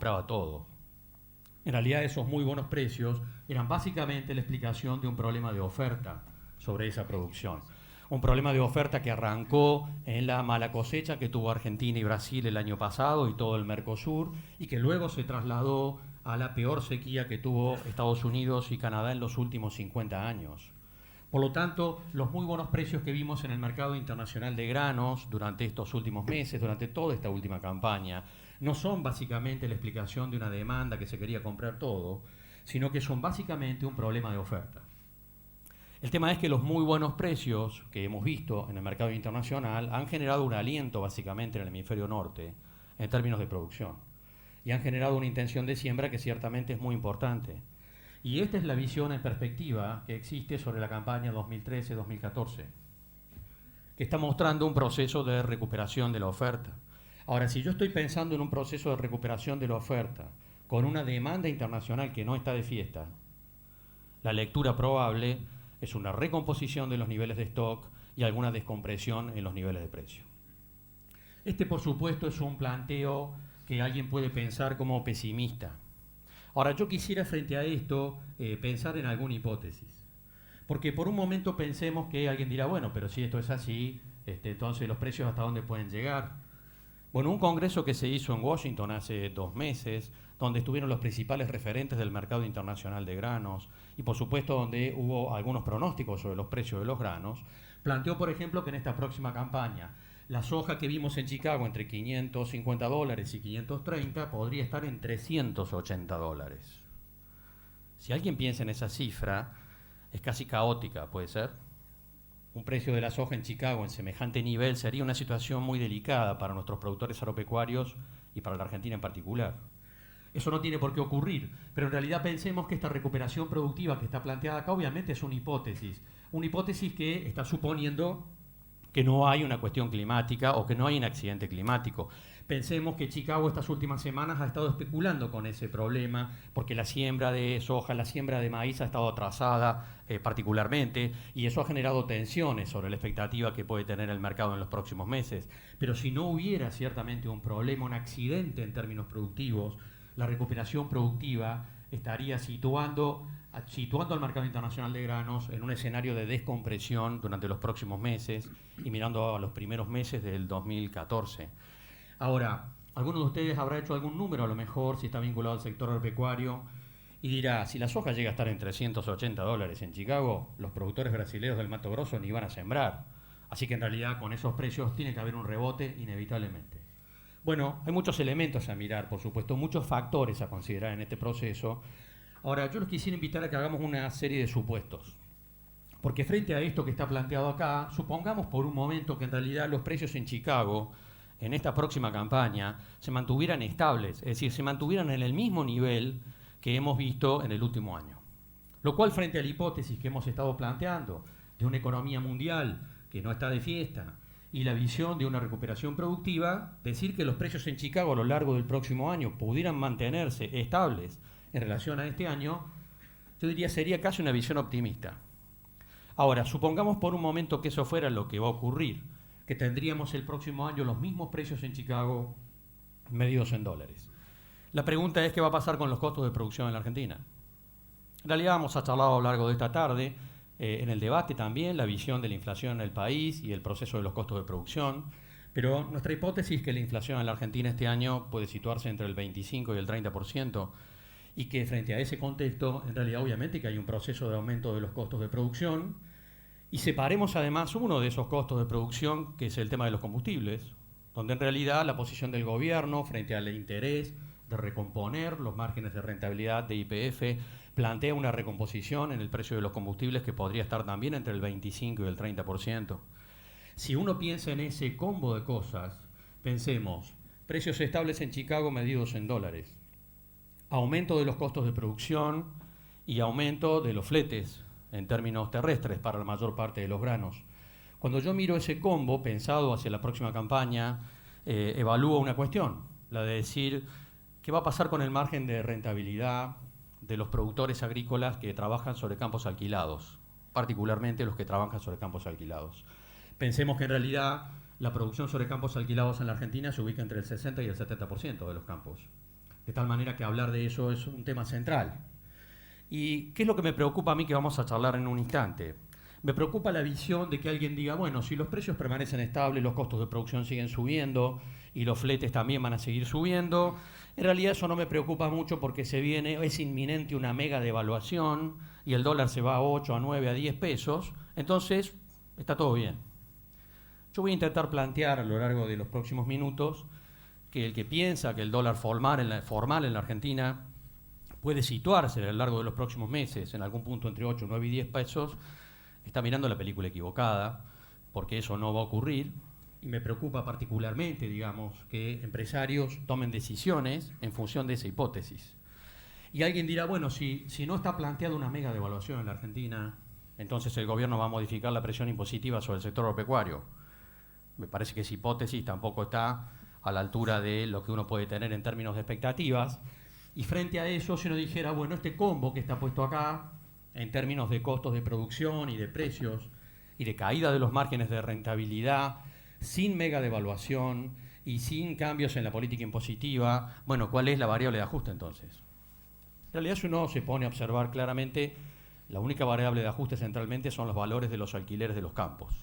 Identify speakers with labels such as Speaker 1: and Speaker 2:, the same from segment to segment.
Speaker 1: compraba todo. En realidad esos muy buenos precios eran básicamente la explicación de un problema de oferta sobre esa producción. Un problema de oferta que arrancó en la mala cosecha que tuvo Argentina y Brasil el año pasado y todo el Mercosur, y que luego se trasladó a la peor sequía que tuvo Estados Unidos y Canadá en los últimos 50 años. Por lo tanto, los muy buenos precios que vimos en el mercado internacional de granos durante estos últimos meses, durante toda esta última campaña, no son básicamente la explicación de una demanda que se quería comprar todo, sino que son básicamente un problema de oferta. El tema es que los muy buenos precios que hemos visto en el mercado internacional han generado un aliento básicamente en el hemisferio norte en términos de producción y han generado una intención de siembra que ciertamente es muy importante. Y esta es la visión en perspectiva que existe sobre la campaña 2013-2014, que está mostrando un proceso de recuperación de la oferta. Ahora, si yo estoy pensando en un proceso de recuperación de la oferta con una demanda internacional que no está de fiesta, la lectura probable es una recomposición de los niveles de stock y alguna descompresión en los niveles de precio. Este, por supuesto, es un planteo que alguien puede pensar como pesimista. Ahora, yo quisiera frente a esto pensar en alguna hipótesis. Porque por un momento pensemos que alguien dirá, bueno, pero si esto es así, entonces los precios hasta dónde pueden llegar. Bueno, un congreso que se hizo en Washington hace 2 meses, donde estuvieron los principales referentes del mercado internacional de granos y por supuesto donde hubo algunos pronósticos sobre los precios de los granos, planteó, por ejemplo, que en esta próxima campaña la soja que vimos en Chicago entre $550 y 530 podría estar en $380. Si alguien piensa en esa cifra, es casi caótica, ¿puede ser? Un precio de la soja en Chicago en semejante nivel sería una situación muy delicada para nuestros productores agropecuarios y para la Argentina en particular. Eso no tiene por qué ocurrir, pero en realidad pensemos que esta recuperación productiva que está planteada acá obviamente es una hipótesis que está suponiendo que no hay una cuestión climática o que no hay un accidente climático. Pensemos que Chicago estas últimas semanas ha estado especulando con ese problema porque la siembra de soja, la siembra de maíz ha estado atrasada particularmente y eso ha generado tensiones sobre la expectativa que puede tener el mercado en los próximos meses. Pero si no hubiera ciertamente un problema, un accidente en términos productivos, la recuperación productiva estaría situando al mercado internacional de granos en un escenario de descompresión durante los próximos meses y mirando a los primeros meses del 2014. Ahora, alguno de ustedes habrá hecho algún número a lo mejor, si está vinculado al sector agropecuario, y dirá, si la soja llega a estar en $380 en Chicago, los productores brasileños del Mato Grosso ni van a sembrar. Así que en realidad con esos precios tiene que haber un rebote inevitablemente. Bueno, hay muchos elementos a mirar, por supuesto, muchos factores a considerar en este proceso. Ahora, yo los quisiera invitar a que hagamos una serie de supuestos. Porque frente a esto que está planteado acá, supongamos por un momento que en realidad los precios en Chicago, en esta próxima campaña, se mantuvieran estables, es decir, se mantuvieran en el mismo nivel que hemos visto en el último año. Lo cual, frente a la hipótesis que hemos estado planteando de una economía mundial que no está de fiesta, y la visión de una recuperación productiva, decir que los precios en Chicago a lo largo del próximo año pudieran mantenerse estables en relación a este año, yo diría sería casi una visión optimista. Ahora, supongamos por un momento que eso fuera lo que va a ocurrir, que tendríamos el próximo año los mismos precios en Chicago medidos en dólares. La pregunta es qué va a pasar con los costos de producción en la Argentina. En realidad hemos charlado a lo largo de esta tarde en el debate también la visión de la inflación en el país y el proceso de los costos de producción, pero nuestra hipótesis es que la inflación en la Argentina este año puede situarse entre el 25 y el 30% y que frente a ese contexto, en realidad obviamente que hay un proceso de aumento de los costos de producción y separemos además uno de esos costos de producción que es el tema de los combustibles, donde en realidad la posición del gobierno frente al interés de recomponer los márgenes de rentabilidad de YPF plantea una recomposición en el precio de los combustibles que podría estar también entre el 25 y el 30%. Si uno piensa en ese combo de cosas, pensemos, precios estables en Chicago medidos en dólares, aumento de los costos de producción y aumento de los fletes en términos terrestres para la mayor parte de los granos. Cuando yo miro ese combo pensado hacia la próxima campaña, evalúo una cuestión, la de decir qué va a pasar con el margen de rentabilidad de los productores agrícolas que trabajan sobre campos alquilados, particularmente los que trabajan sobre campos alquilados. Pensemos que en realidad la producción sobre campos alquilados en la Argentina se ubica entre el 60 y el 70% de los campos. de tal manera que hablar de eso es un tema central. ¿Y qué es lo que me preocupa a mí que vamos a charlar en un instante? Me preocupa la visión de que alguien diga, bueno, si los precios permanecen estables, los costos de producción siguen subiendo y los fletes también van a seguir subiendo. En realidad eso no me preocupa mucho porque es inminente una mega devaluación y el dólar se va a 8, a 9, a 10 pesos. Entonces, está todo bien. Yo voy a intentar plantear a lo largo de los próximos minutos que el que piensa que el dólar formal en la Argentina puede situarse a lo largo de los próximos meses en algún punto entre 8, 9 y 10 pesos, está mirando la película equivocada, porque eso no va a ocurrir. Y me preocupa particularmente, digamos, que empresarios tomen decisiones en función de esa hipótesis. Y alguien dirá, bueno, si no está planteada una mega devaluación en la Argentina, entonces el gobierno va a modificar la presión impositiva sobre el sector agropecuario. Me parece que esa hipótesis tampoco está a la altura de lo que uno puede tener en términos de expectativas. Y frente a eso, si uno dijera, bueno, este combo que está puesto acá, en términos de costos de producción y de precios, y de caída de los márgenes de rentabilidad, sin mega devaluación y sin cambios en la política impositiva, bueno, ¿cuál es la variable de ajuste entonces? En realidad, si uno se pone a observar claramente, la única variable de ajuste centralmente son los valores de los alquileres de los campos.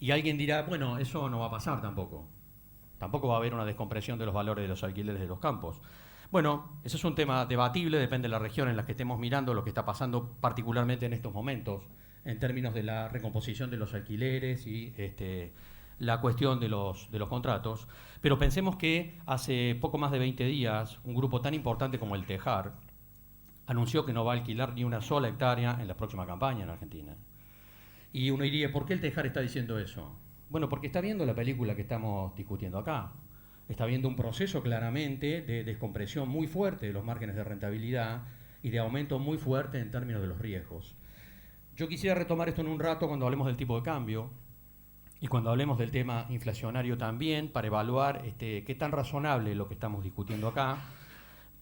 Speaker 1: Y alguien dirá, bueno, eso no va a pasar tampoco. Tampoco va a haber una descompresión de los valores de los alquileres de los campos. Bueno, ese es un tema debatible, depende de la región en la que estemos mirando, lo que está pasando particularmente en estos momentos, en términos de la recomposición de los alquileres y la cuestión de los contratos. Pero pensemos que hace poco más de 20 días, un grupo tan importante como el Tejar anunció que no va a alquilar ni una sola hectárea en la próxima campaña en Argentina. Y uno diría, ¿por qué el Tejar está diciendo eso? Bueno, porque está viendo la película que estamos discutiendo acá. Está viendo un proceso claramente de descompresión muy fuerte de los márgenes de rentabilidad y de aumento muy fuerte en términos de los riesgos. Yo quisiera retomar esto en un rato cuando hablemos del tipo de cambio y cuando hablemos del tema inflacionario también, para evaluar qué tan razonable es lo que estamos discutiendo acá.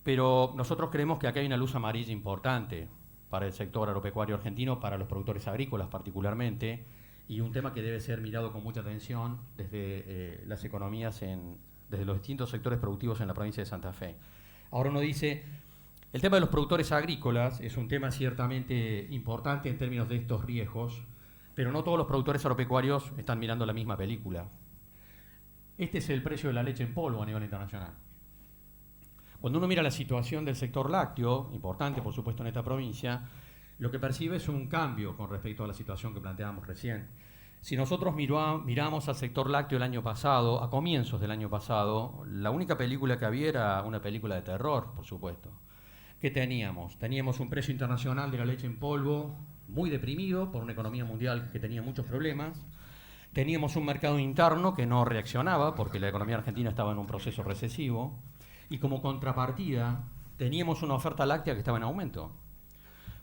Speaker 1: Pero nosotros creemos que acá hay una luz amarilla importante para el sector agropecuario argentino, para los productores agrícolas particularmente, y un tema que debe ser mirado con mucha atención desde las economías desde los distintos sectores productivos en la provincia de Santa Fe. Ahora uno dice, el tema de los productores agrícolas es un tema ciertamente importante en términos de estos riesgos, pero no todos los productores agropecuarios están mirando la misma película. Este es el precio de la leche en polvo a nivel internacional. Cuando uno mira la situación del sector lácteo, importante por supuesto en esta provincia, lo que percibe es un cambio con respecto a la situación que planteábamos recién. Si nosotros miramos al sector lácteo el año pasado, a comienzos del año pasado, la única película que había era una película de terror, por supuesto. ¿Qué teníamos? Teníamos un precio internacional de la leche en polvo muy deprimido por una economía mundial que tenía muchos problemas. Teníamos un mercado interno que no reaccionaba porque la economía argentina estaba en un proceso recesivo. Y como contrapartida, teníamos una oferta láctea que estaba en aumento.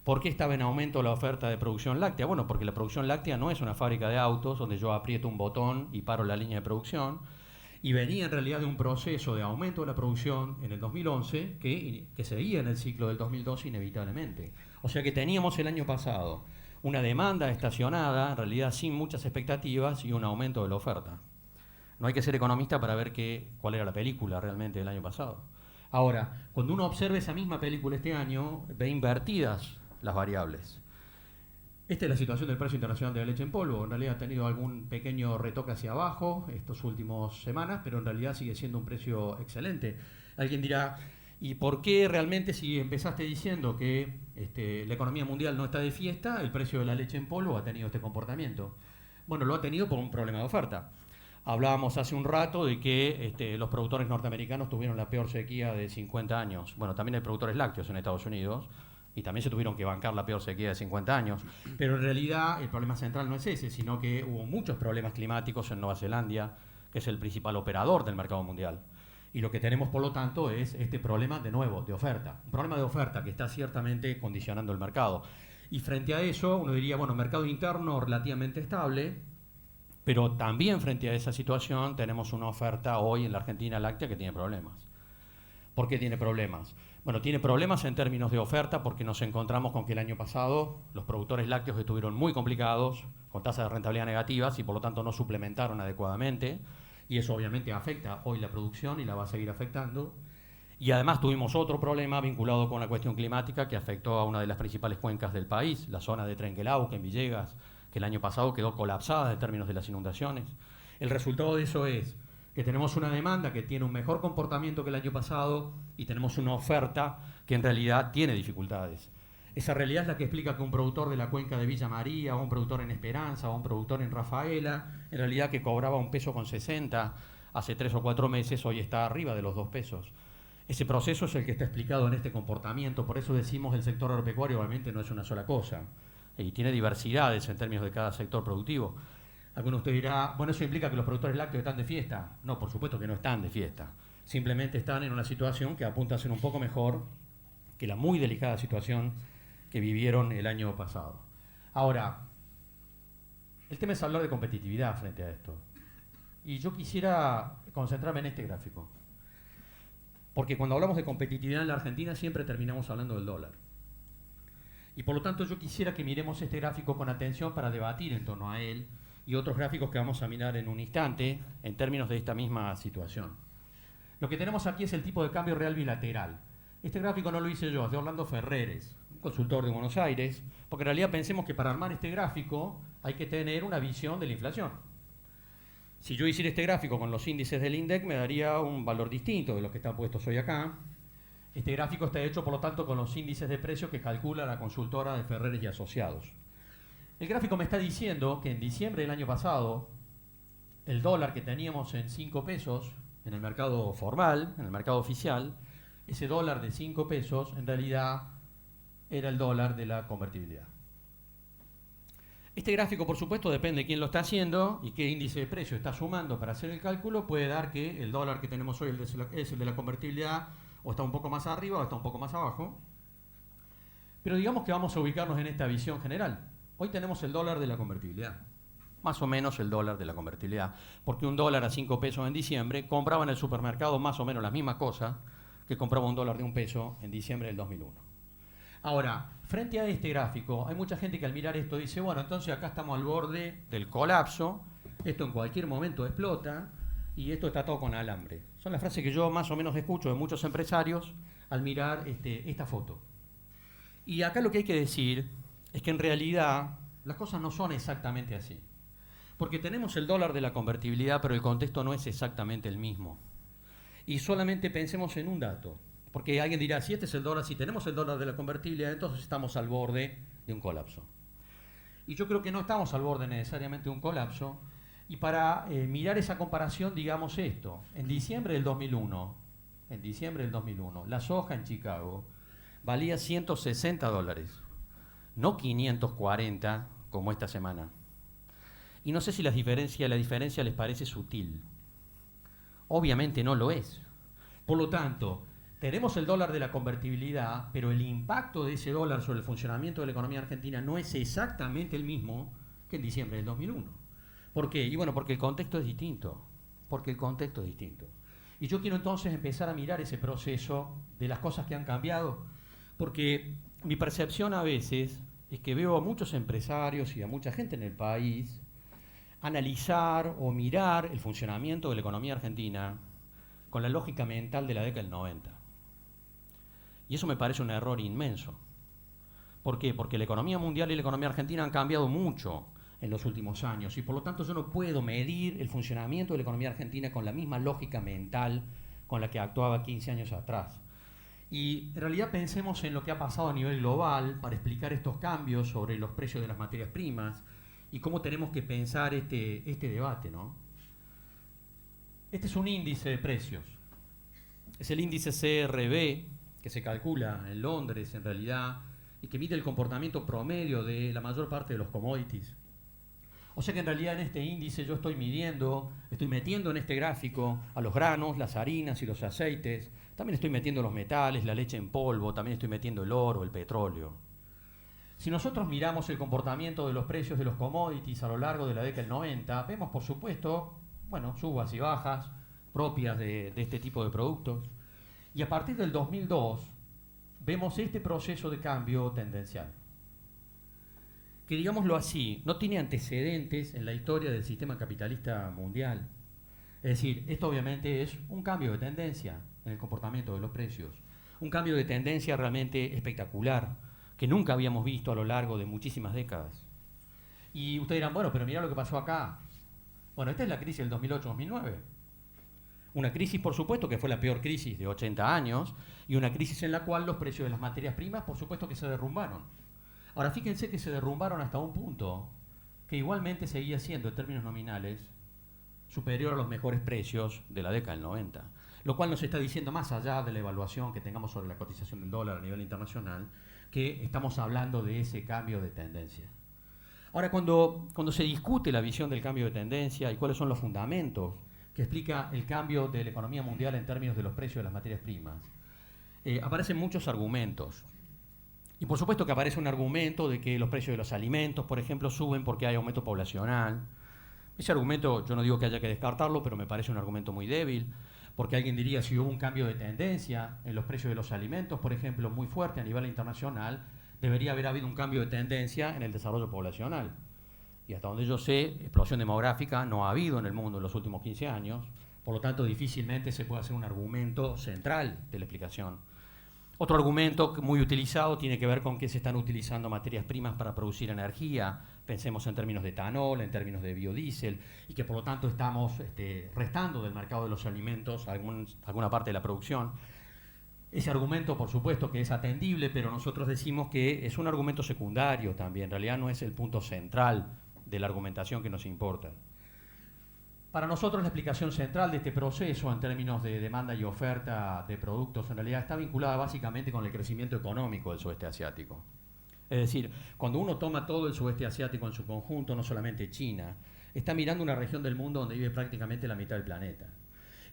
Speaker 1: ¿Por qué estaba en aumento la oferta de producción láctea? Bueno, porque la producción láctea no es una fábrica de autos donde yo aprieto un botón y paro la línea de producción, y venía en realidad de un proceso de aumento de la producción en el 2011 que seguía en el ciclo del 2012 inevitablemente. O sea que teníamos el año pasado una demanda estacionada, en realidad sin muchas expectativas, y un aumento de la oferta. No hay que ser economista para ver cuál era la película realmente del año pasado. Ahora, cuando uno observa esa misma película este año, ve invertidas las variables. Esta es la situación del precio internacional de la leche en polvo. En realidad ha tenido algún pequeño retoque hacia abajo estas últimas semanas, pero en realidad sigue siendo un precio excelente. Alguien dirá, ¿y por qué realmente si empezaste diciendo que la economía mundial no está de fiesta, el precio de la leche en polvo ha tenido este comportamiento? Bueno, lo ha tenido por un problema de oferta. Hablábamos hace un rato de que los productores norteamericanos tuvieron la peor sequía de 50 años. Bueno, también hay productores lácteos en Estados Unidos y también se tuvieron que bancar la peor sequía de 50 años. Pero en realidad el problema central no es ese, sino que hubo muchos problemas climáticos en Nueva Zelanda, que es el principal operador del mercado mundial. Y lo que tenemos, por lo tanto, es este problema, de nuevo, de oferta. Un problema de oferta que está ciertamente condicionando el mercado. Y frente a eso, uno diría, bueno, mercado interno relativamente estable, pero también frente a esa situación tenemos una oferta hoy en la Argentina láctea que tiene problemas. ¿Por qué tiene problemas? Bueno, tiene problemas en términos de oferta porque nos encontramos con que el año pasado los productores lácteos estuvieron muy complicados, con tasas de rentabilidad negativas y por lo tanto no suplementaron adecuadamente, y eso obviamente afecta hoy la producción y la va a seguir afectando. Y además tuvimos otro problema vinculado con la cuestión climática que afectó a una de las principales cuencas del país, la zona de Trenquelauquen, en Villegas, que el año pasado quedó colapsada en términos de las inundaciones. El resultado de eso es que tenemos una demanda que tiene un mejor comportamiento que el año pasado y tenemos una oferta que en realidad tiene dificultades. Esa realidad es la que explica que un productor de la cuenca de Villa María, o un productor en Esperanza, o un productor en Rafaela, en realidad que cobraba $1,60 hace 3 o 4 meses, hoy está arriba de los 2 pesos. Ese proceso es el que está explicado en este comportamiento, por eso decimos el sector agropecuario obviamente no es una sola cosa, y tiene diversidades en términos de cada sector productivo. Alguno de ustedes dirá, bueno, ¿eso implica que los productores lácteos están de fiesta? No, por supuesto que no están de fiesta, simplemente están en una situación que apunta a ser un poco mejor que la muy delicada situación que vivieron el año pasado. Ahora, el tema es hablar de competitividad frente a esto, y yo quisiera concentrarme en este gráfico. Porque cuando hablamos de competitividad en la Argentina siempre terminamos hablando del dólar. Y por lo tanto yo quisiera que miremos este gráfico con atención para debatir en torno a él y otros gráficos que vamos a mirar en un instante en términos de esta misma situación. Lo que tenemos aquí es el tipo de cambio real bilateral. Este gráfico no lo hice yo, es de Orlando Ferreres, un consultor de Buenos Aires, porque en realidad pensemos que para armar este gráfico hay que tener una visión de la inflación. Si yo hiciera este gráfico con los índices del INDEC me daría un valor distinto de los que están puestos hoy acá. Este gráfico está hecho, por lo tanto, con los índices de precios que calcula la consultora de Ferreres y Asociados. El gráfico me está diciendo que en diciembre del año pasado, el dólar que teníamos en 5 pesos en el mercado formal, en el mercado oficial, ese dólar de 5 pesos en realidad era el dólar de la convertibilidad. Este gráfico, por supuesto, depende de quién lo está haciendo y qué índice de precio está sumando para hacer el cálculo, puede dar que el dólar que tenemos hoy es el de la convertibilidad, o está un poco más arriba o está un poco más abajo. Pero digamos que vamos a ubicarnos en esta visión general. Hoy tenemos el dólar de la convertibilidad, más o menos el dólar de la convertibilidad, porque un dólar a 5 pesos en diciembre compraba en el supermercado más o menos las mismas cosas que compraba un dólar de 1 peso en diciembre del 2001. Ahora, frente a este gráfico, hay mucha gente que al mirar esto dice, bueno, entonces acá estamos al borde del colapso, esto en cualquier momento explota y esto está todo con alambre. Son las frases que yo más o menos escucho de muchos empresarios al mirar esta foto. Y acá lo que hay que decir es que en realidad las cosas no son exactamente así. Porque tenemos el dólar de la convertibilidad, pero el contexto no es exactamente el mismo. Y solamente pensemos en un dato. Porque alguien dirá, si este es el dólar, si tenemos el dólar de la convertibilidad, entonces estamos al borde de un colapso. Y yo creo que no estamos al borde necesariamente de un colapso. Y para mirar esa comparación, digamos esto. En diciembre del 2001, la soja en Chicago valía $160, no 540 como esta semana. Y no sé si la diferencia les parece sutil. Obviamente no lo es. Por lo tanto, tenemos el dólar de la convertibilidad, pero el impacto de ese dólar sobre el funcionamiento de la economía argentina no es exactamente el mismo que en diciembre del 2001. ¿Por qué? Y bueno, porque el contexto es distinto. Y yo quiero entonces empezar a mirar ese proceso de las cosas que han cambiado, porque mi percepción a veces es que veo a muchos empresarios y a mucha gente en el país analizar o mirar el funcionamiento de la economía argentina con la lógica mental de la década del 90. Y eso me parece un error inmenso. ¿Por qué? Porque la economía mundial y la economía argentina han cambiado mucho en los últimos años y por lo tanto yo no puedo medir el funcionamiento de la economía argentina con la misma lógica mental con la que actuaba 15 años atrás. Y en realidad pensemos en lo que ha pasado a nivel global para explicar estos cambios sobre los precios de las materias primas y cómo tenemos que pensar este debate, ¿no? Este es un índice de precios. Es el índice CRB, que se calcula en Londres en realidad, y que mide el comportamiento promedio de la mayor parte de los commodities. O sea que en realidad en este índice yo estoy metiendo en este gráfico a los granos, las harinas y los aceites, también estoy metiendo los metales, la leche en polvo, también estoy metiendo el oro, el petróleo. Si nosotros miramos el comportamiento de los precios de los commodities a lo largo de la década del 90, vemos por supuesto, bueno, subas y bajas propias de este tipo de productos. Y a partir del 2002 vemos este proceso de cambio tendencial, que digámoslo así, no tiene antecedentes en la historia del sistema capitalista mundial. Es decir, esto obviamente es un cambio de tendencia, en el comportamiento de los precios. Un cambio de tendencia realmente espectacular, que nunca habíamos visto a lo largo de muchísimas décadas. Y ustedes dirán, bueno, pero mirá lo que pasó acá. Bueno, esta es la crisis del 2008-2009. Una crisis, por supuesto, que fue la peor crisis de 80 años, y una crisis en la cual los precios de las materias primas, por supuesto, que se derrumbaron. Ahora, fíjense que se derrumbaron hasta un punto que igualmente seguía siendo, en términos nominales, superior a los mejores precios de la década del 90. Lo cual nos está diciendo, más allá de la evaluación que tengamos sobre la cotización del dólar a nivel internacional, que estamos hablando de ese cambio de tendencia. Ahora, cuando se discute la visión del cambio de tendencia y cuáles son los fundamentos que explica el cambio de la economía mundial en términos de los precios de las materias primas, aparecen muchos argumentos. Y por supuesto que aparece un argumento de que los precios de los alimentos, por ejemplo, suben porque hay aumento poblacional. Ese argumento yo no digo que haya que descartarlo, pero me parece un argumento muy débil, porque alguien diría, si hubo un cambio de tendencia en los precios de los alimentos, por ejemplo, muy fuerte a nivel internacional, debería haber habido un cambio de tendencia en el desarrollo poblacional. Y hasta donde yo sé, explosión demográfica no ha habido en el mundo en los últimos 15 años, por lo tanto difícilmente se puede hacer un argumento central de la explicación. Otro argumento muy utilizado tiene que ver con que se están utilizando materias primas para producir energía, pensemos en términos de etanol, en términos de biodiesel, y que por lo tanto estamos restando del mercado de los alimentos alguna parte de la producción. Ese argumento, por supuesto, que es atendible, pero nosotros decimos que es un argumento secundario también, en realidad no es el punto central de la argumentación que nos importa. Para nosotros la explicación central de este proceso en términos de demanda y oferta de productos en realidad está vinculada básicamente con el crecimiento económico del sudeste asiático. Es decir, cuando uno toma todo el sudeste asiático en su conjunto, no solamente China, está mirando una región del mundo donde vive prácticamente la mitad del planeta.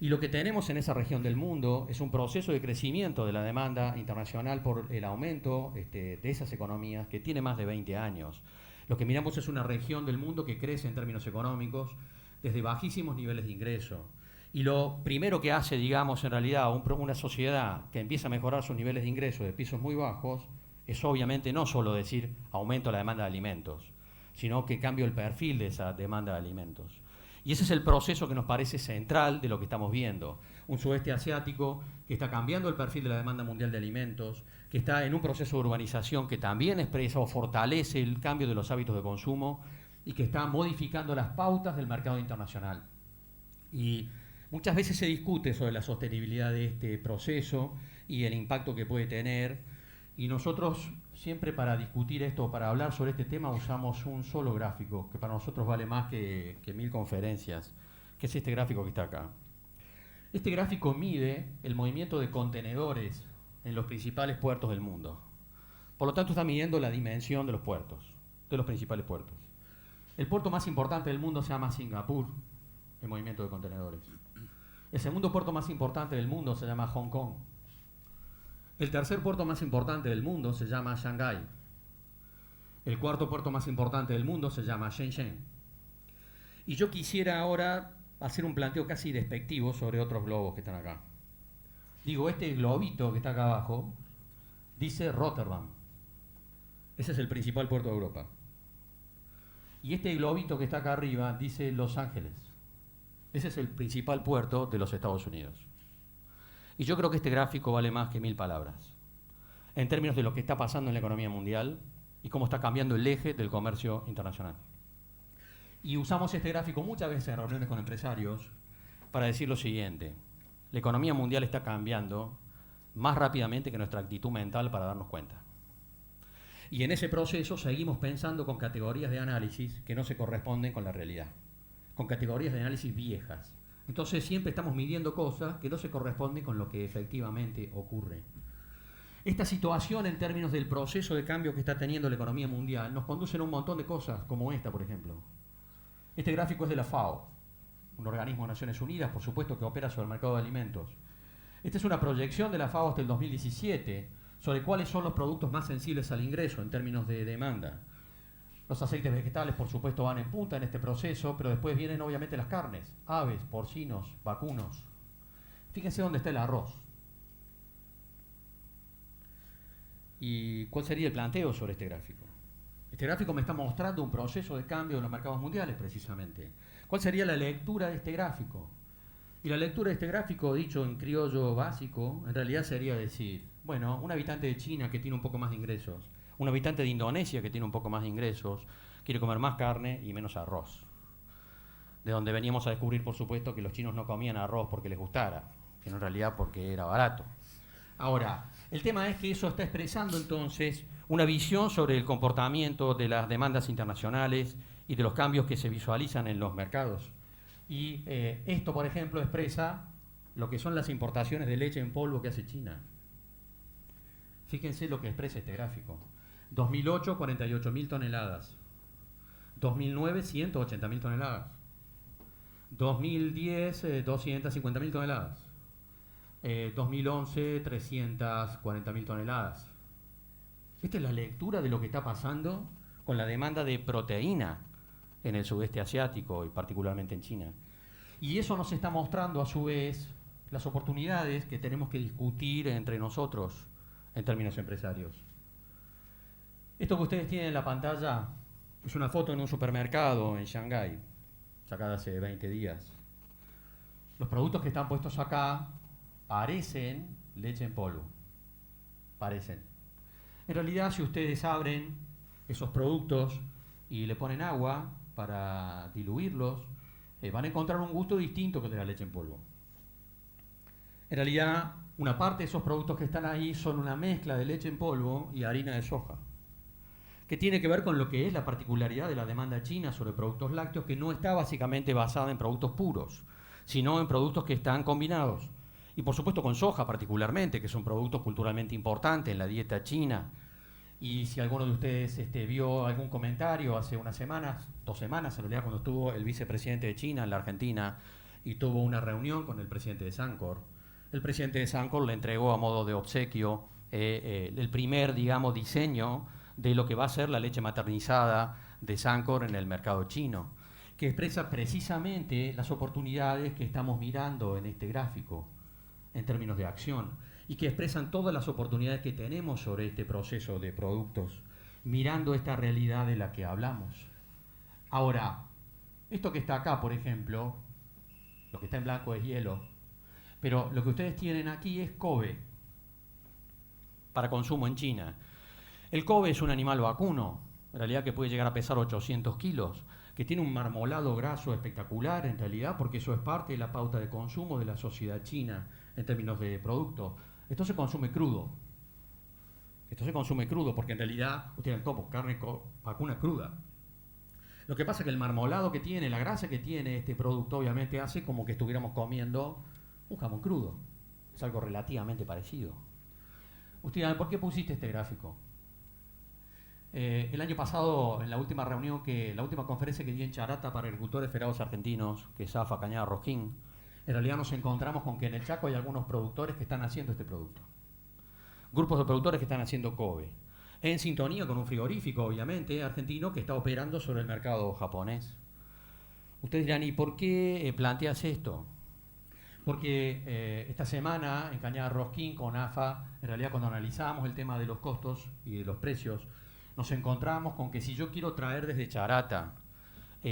Speaker 1: Y lo que tenemos en esa región del mundo es un proceso de crecimiento de la demanda internacional por el aumento de esas economías que tiene más de 20 años. Lo que miramos es una región del mundo que crece en términos económicos desde bajísimos niveles de ingreso. Y lo primero que hace, digamos, en realidad una sociedad que empieza a mejorar sus niveles de ingreso de pisos muy bajos, es obviamente no solo decir aumento la demanda de alimentos, sino que cambio el perfil de esa demanda de alimentos. Y ese es el proceso que nos parece central de lo que estamos viendo. Un sudeste asiático que está cambiando el perfil de la demanda mundial de alimentos, que está en un proceso de urbanización que también expresa o fortalece el cambio de los hábitos de consumo y que está modificando las pautas del mercado internacional. Y muchas veces se discute sobre la sostenibilidad de este proceso y el impacto que puede tener. Y nosotros siempre para discutir esto, para hablar sobre este tema, usamos un solo gráfico, que para nosotros vale más que 1000 conferencias, que es este gráfico que está acá. Este gráfico mide el movimiento de contenedores en los principales puertos del mundo. Por lo tanto, está midiendo la dimensión de los puertos, de los principales puertos. El puerto más importante del mundo se llama Singapur, el movimiento de contenedores. El segundo puerto más importante del mundo se llama Hong Kong. El tercer puerto más importante del mundo se llama Shanghái. El cuarto puerto más importante del mundo se llama Shenzhen. Y yo quisiera ahora hacer un planteo casi despectivo sobre otros globos que están acá. Digo, este globito que está acá abajo dice Rotterdam. Ese es el principal puerto de Europa. Y este globito que está acá arriba dice Los Ángeles. Ese es el principal puerto de los Estados Unidos. Y yo creo que este gráfico vale más que 1000 palabras, en términos de lo que está pasando en la economía mundial y cómo está cambiando el eje del comercio internacional. Y usamos este gráfico muchas veces en reuniones con empresarios para decir lo siguiente: la economía mundial está cambiando más rápidamente que nuestra actitud mental para darnos cuenta. Y en ese proceso seguimos pensando con categorías de análisis que no se corresponden con la realidad, con categorías de análisis viejas. Entonces siempre estamos midiendo cosas que no se corresponden con lo que efectivamente ocurre. Esta situación en términos del proceso de cambio que está teniendo la economía mundial nos conduce a un montón de cosas, como esta, por ejemplo. Este gráfico es de la FAO, un organismo de Naciones Unidas, por supuesto, que opera sobre el mercado de alimentos. Esta es una proyección de la FAO hasta el 2017 sobre cuáles son los productos más sensibles al ingreso en términos de demanda. Los aceites vegetales, por supuesto, van en punta en este proceso, pero después vienen obviamente las carnes, aves, porcinos, vacunos. Fíjense dónde está el arroz. ¿Y cuál sería el planteo sobre este gráfico? Este gráfico me está mostrando un proceso de cambio en los mercados mundiales, precisamente. ¿Cuál sería la lectura de este gráfico? Y la lectura de este gráfico, dicho en criollo básico, en realidad sería decir, bueno, un habitante de China que tiene un poco más de ingresos, un habitante de Indonesia que tiene un poco más de ingresos, quiere comer más carne y menos arroz. De donde veníamos a descubrir, por supuesto, que los chinos no comían arroz porque les gustara, sino en realidad porque era barato. Ahora, el tema es que eso está expresando entonces una visión sobre el comportamiento de las demandas internacionales y de los cambios que se visualizan en los mercados. Y esto, por ejemplo, expresa lo que son las importaciones de leche en polvo que hace China. Fíjense lo que expresa este gráfico. 2008, 48.000 toneladas. 2009, 180.000 toneladas. 2010, 250.000 toneladas. 2011, 340.000 toneladas. Esta es la lectura de lo que está pasando con la demanda de proteína en el sudeste asiático y particularmente en China. Y eso nos está mostrando a su vez las oportunidades que tenemos que discutir entre nosotros en términos empresarios. Esto que ustedes tienen en la pantalla es una foto en un supermercado en Shanghái, sacada hace 20 días. Los productos que están puestos acá parecen leche en polvo. Parecen. En realidad, si ustedes abren esos productos y le ponen agua para diluirlos, van a encontrar un gusto distinto que el de la leche en polvo. En realidad, una parte de esos productos que están ahí son una mezcla de leche en polvo y harina de soja, que tiene que ver con lo que es la particularidad de la demanda china sobre productos lácteos, que no está básicamente basada en productos puros, sino en productos que están combinados. Y por supuesto con soja particularmente, que es un producto culturalmente importante en la dieta china. Y si alguno de ustedes vio algún comentario hace unas semanas, 2 semanas en realidad, cuando estuvo el vicepresidente de China en la Argentina y tuvo una reunión con el presidente de Sancor, el presidente de Sancor le entregó a modo de obsequio el primer, digamos, diseño de lo que va a ser la leche maternizada de Sancor en el mercado chino, que expresa precisamente las oportunidades que estamos mirando en este gráfico en términos de acción, y que expresan todas las oportunidades que tenemos sobre este proceso de productos, mirando esta realidad de la que hablamos. Ahora, esto que está acá, por ejemplo, lo que está en blanco es hielo, pero lo que ustedes tienen aquí es Kobe, para consumo en China. El Kobe es un animal vacuno, en realidad que puede llegar a pesar 800 kilos, que tiene un marmolado graso espectacular en realidad, porque eso es parte de la pauta de consumo de la sociedad china en términos de producto. Esto se consume crudo. Esto se consume crudo porque en realidad ustedes topo carne vacuna cruda. Lo que pasa es que el marmolado que tiene, la grasa que tiene este producto, obviamente hace como que estuviéramos comiendo un jamón crudo. Es algo relativamente parecido. Usted dirá, ¿por qué pusiste este gráfico? El año pasado, en la última reunión, la última conferencia que di en Charata para agricultores federados argentinos, que es AFA Cañada Rosquín, en realidad nos encontramos con que en el Chaco hay algunos productores que están haciendo este producto. Grupos de productores que están haciendo Kobe. En sintonía con un frigorífico, obviamente, argentino que está operando sobre el mercado japonés. Ustedes dirán, ¿y por qué planteas esto? Porque esta semana en Cañada Rosquín con AFA, en realidad cuando analizamos el tema de los costos y de los precios, nos encontramos con que si yo quiero traer desde Charata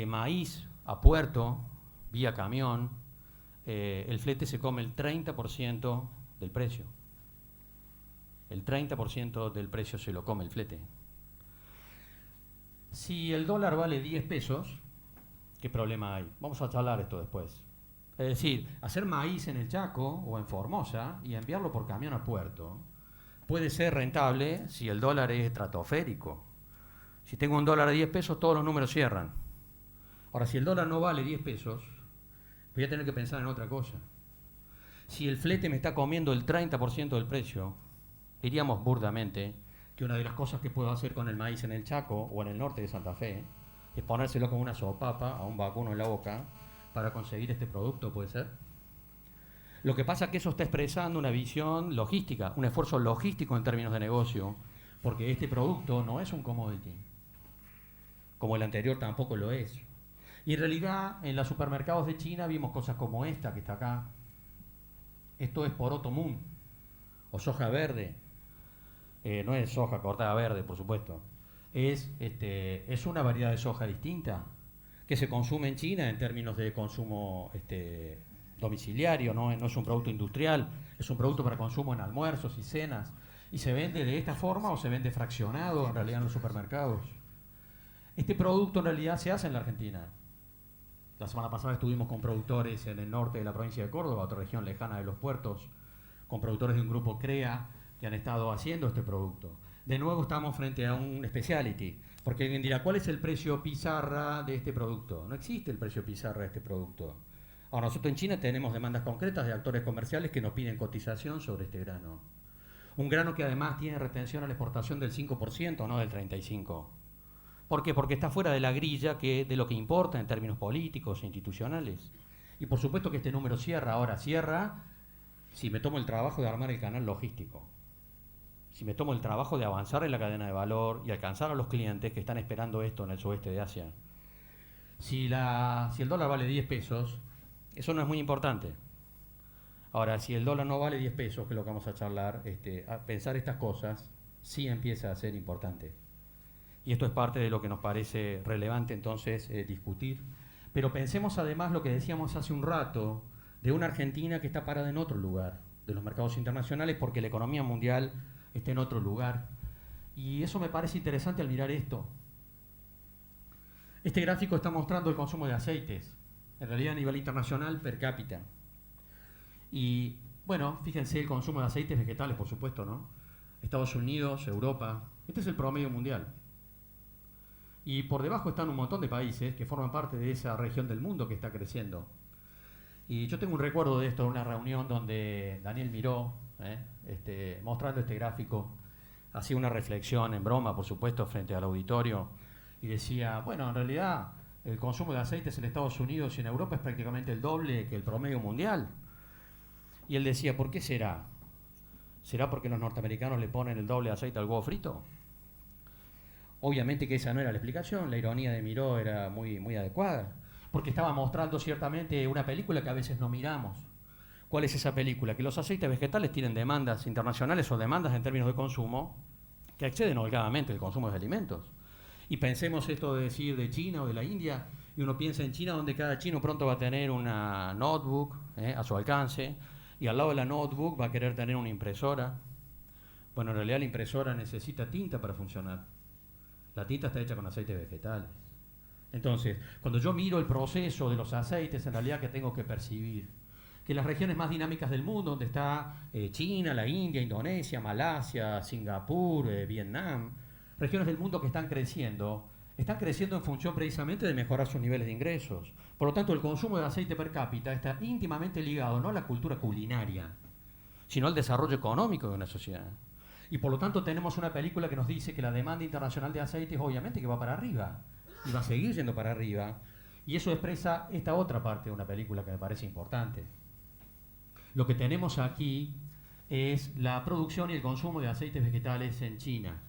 Speaker 1: maíz a puerto, vía camión, el flete se come el 30% del precio. El 30% del precio se lo come el flete. Si el dólar vale 10 pesos, ¿qué problema hay? Vamos a charlar esto después. Es decir, hacer maíz en el Chaco o en Formosa y enviarlo por camión a puerto puede ser rentable si el dólar es estratosférico. Si tengo un dólar a 10 pesos, todos los números cierran. Ahora, si el dólar no vale 10 pesos, voy a tener que pensar en otra cosa. Si el flete me está comiendo el 30% del precio, diríamos burdamente que una de las cosas que puedo hacer con el maíz en el Chaco o en el norte de Santa Fe es ponérselo como una sopapa a un vacuno en la boca para conseguir este producto, ¿puede ser? Lo que pasa es que eso está expresando una visión logística, un esfuerzo logístico en términos de negocio, porque este producto no es un commodity, como el anterior tampoco lo es. Y en realidad en los supermercados de China vimos cosas como esta que está acá. Esto es poroto moon, o soja verde. No es soja cortada verde, por supuesto. Es una variedad de soja distinta que se consume en China en términos de consumo domiciliario, no es un producto industrial, es un producto para consumo en almuerzos y cenas, y se vende de esta forma o se vende fraccionado en realidad en los supermercados. Este producto en realidad se hace en la Argentina. La semana pasada estuvimos con productores en el norte de la provincia de Córdoba, otra región lejana de los puertos, con productores de un grupo CREA que han estado haciendo este producto. De nuevo estamos frente a un specialty, porque alguien dirá, ¿cuál es el precio pizarra de este producto? No existe el precio pizarra de este producto. Ahora, nosotros en China tenemos demandas concretas de actores comerciales que nos piden cotización sobre este grano. Un grano que además tiene retención a la exportación del 5%, no del 35%. ¿Por qué? Porque está fuera de la grilla de lo que importa en términos políticos e institucionales. Y por supuesto que este número cierra. Ahora, cierra si me tomo el trabajo de armar el canal logístico. Si me tomo el trabajo de avanzar en la cadena de valor y alcanzar a los clientes que están esperando esto en el sudeste de Asia. Si el dólar vale 10 pesos, eso no es muy importante. Ahora, si el dólar no vale 10 pesos, que es lo que vamos a charlar, a pensar estas cosas sí empieza a ser importante. Y esto es parte de lo que nos parece relevante entonces discutir. Pero pensemos además lo que decíamos hace un rato, de una Argentina que está parada en otro lugar de los mercados internacionales porque la economía mundial está en otro lugar. Y eso me parece interesante al mirar esto. Este gráfico está mostrando el consumo de aceites, en realidad a nivel internacional per cápita. Y bueno, fíjense el consumo de aceites vegetales, por supuesto, ¿no? Estados Unidos, Europa, este es el promedio mundial. Y por debajo están un montón de países que forman parte de esa región del mundo que está creciendo. Y yo tengo un recuerdo de esto, de una reunión donde Daniel Miró, mostrando este gráfico, hacía una reflexión en broma, por supuesto, frente al auditorio, y decía, bueno, en realidad el consumo de aceites en Estados Unidos y en Europa es prácticamente el doble que el promedio mundial. Y él decía, ¿por qué será? ¿Será porque los norteamericanos le ponen el doble de aceite al huevo frito? Obviamente que esa no era la explicación, la ironía de Miró era muy, muy adecuada, porque estaba mostrando ciertamente una película que a veces no miramos. ¿Cuál es esa película? Que los aceites vegetales tienen demandas internacionales o demandas en términos de consumo que exceden holgadamente el consumo de alimentos. Y pensemos esto de decir de China o de la India, y uno piensa en China donde cada chino pronto va a tener una notebook a su alcance, y al lado de la notebook va a querer tener una impresora. Bueno, en realidad la impresora necesita tinta para funcionar. La tinta está hecha con aceites vegetales. Entonces, cuando yo miro el proceso de los aceites, en realidad que tengo que percibir que las regiones más dinámicas del mundo, donde está China, la India, Indonesia, Malasia, Singapur, Vietnam, regiones del mundo que están creciendo en función precisamente de mejorar sus niveles de ingresos. Por lo tanto, el consumo de aceite per cápita está íntimamente ligado no a la cultura culinaria, sino al desarrollo económico de una sociedad. Y por lo tanto tenemos una película que nos dice que la demanda internacional de aceites obviamente que va para arriba, y va a seguir yendo para arriba, y eso expresa esta otra parte de una película que me parece importante. Lo que tenemos aquí es la producción y el consumo de aceites vegetales en China.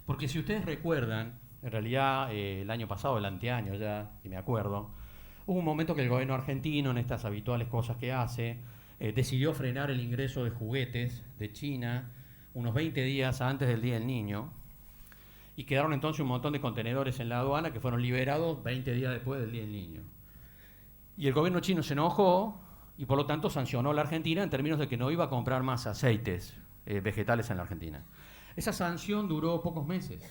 Speaker 1: Porque si ustedes recuerdan, en realidad el año pasado, el anteaño ya, y me acuerdo, hubo un momento que el gobierno argentino, en estas habituales cosas que hace, decidió frenar el ingreso de juguetes de China unos 20 días antes del Día del Niño, y quedaron entonces un montón de contenedores en la aduana que fueron liberados 20 días después del Día del Niño. Y el gobierno chino se enojó y por lo tanto sancionó a la Argentina en términos de que no iba a comprar más aceites vegetales en la Argentina. Esa sanción duró pocos meses.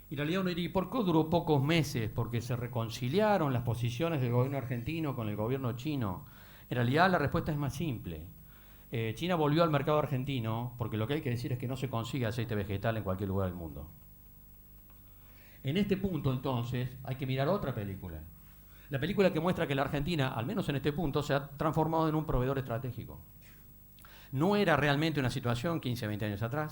Speaker 1: Y en realidad uno diría, ¿por qué duró pocos meses? Porque se reconciliaron las posiciones del gobierno argentino con el gobierno chino. En realidad la respuesta es más simple. China volvió al mercado argentino porque lo que hay que decir es que no se consigue aceite vegetal en cualquier lugar del mundo. En este punto, entonces, hay que mirar otra película. La película que muestra que la Argentina, al menos en este punto, se ha transformado en un proveedor estratégico. No era realmente una situación 15, 20 años atrás.